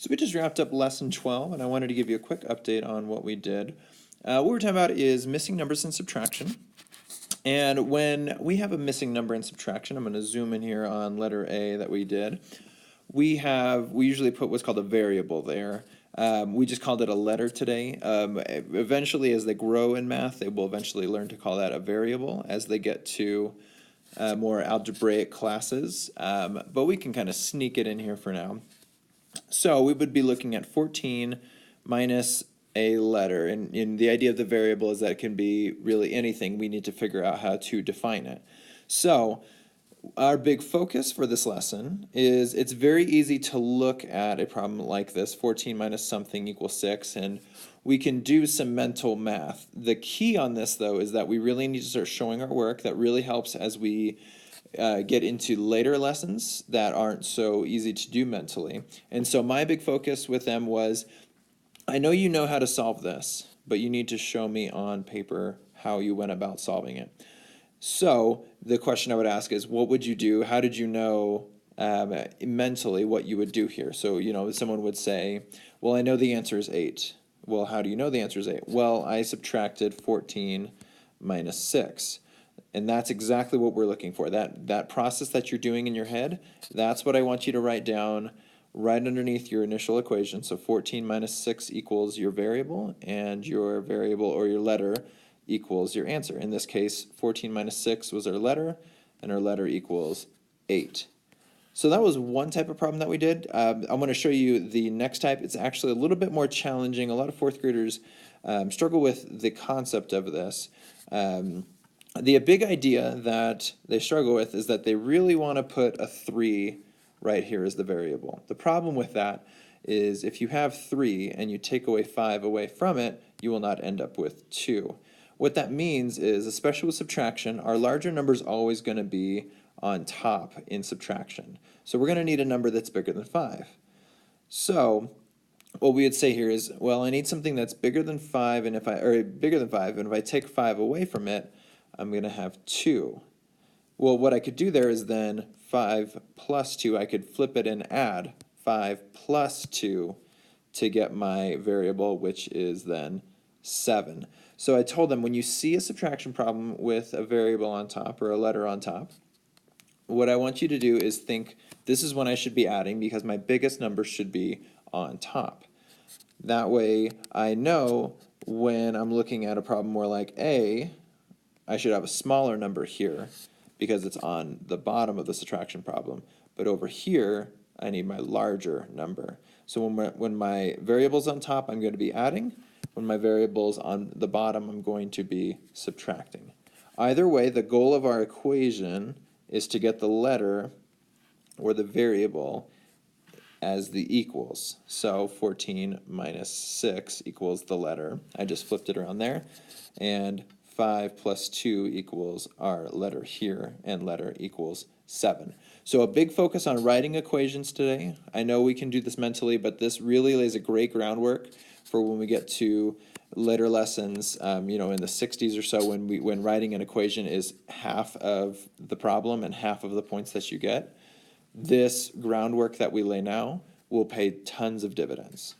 So we just wrapped up lesson 12, and I wanted to give you a quick update on what we did. What we're talking about is missing numbers and subtraction. And when we have a missing number in subtraction, I'm going to zoom in here on letter A that we did. We usually put what's called a variable there. We just called it a letter today. Eventually, as they grow in math, they will eventually learn to call that a variable as they get to more algebraic classes. But we can kind of sneak it in here for now. So we would be looking at 14 minus a letter. And the idea of the variable is that it can be really anything. We need to figure out how to define it. So our big focus for this lesson is it's very easy to look at a problem like this, 14 minus something equals 6, and we can do some mental math. The key on this, though, is that we really need to start showing our work. That really helps as we get into later lessons that aren't so easy to do mentally. And so my big focus with them was, I know you know how to solve this, but you need to show me on paper how you went about solving it. So the question I would ask is, what would you do? How did you know mentally what you would do here? So, someone would say, well, I know the answer is 8. Well, how do you know the answer is 8? Well, I subtracted 14 minus 6. And that's exactly what we're looking for. That process that you're doing in your head, that's what I want you to write down right underneath your initial equation. So 14 minus 6 equals your variable, and your variable or your letter equals your answer. In this case, 14 minus 6 was our letter, and our letter equals 8. So that was one type of problem that we did. I'm going to show you the next type. It's actually a little bit more challenging. A lot of fourth graders struggle with the concept of this. The big idea that they struggle with is that they really want to put a 3 right here as the variable. The problem with that is if you have 3 and you take away 5 away from it, you will not end up with 2. What that means is, especially with subtraction, our larger number is always going to be on top in subtraction. So we're going to need a number that's bigger than 5. So what we would say here is, well, I need something that's bigger than 5, and if I take 5 away from it, I'm going to have 2. Well, what I could do there is then 5 plus 2, I could flip it and add 5 plus 2 to get my variable, which is then 7. So I told them, when you see a subtraction problem with a variable on top or a letter on top, what I want you to do is think, this is when I should be adding because my biggest number should be on top. That way I know when I'm looking at a problem more like A, I should have a smaller number here because it's on the bottom of the subtraction problem. But over here, I need my larger number. So when my variable's on top, I'm going to be adding. When my variable's on the bottom, I'm going to be subtracting. Either way, the goal of our equation is to get the letter or the variable as the equals. So 14 minus 6 equals the letter. I just flipped it around there. And 5 plus 2 equals our letter here, and letter equals 7. So a big focus on writing equations today. I know we can do this mentally, but this really lays a great groundwork for when we get to later lessons, in the 60s or so, when writing an equation is half of the problem and half of the points that you get. This groundwork that we lay now will pay tons of dividends.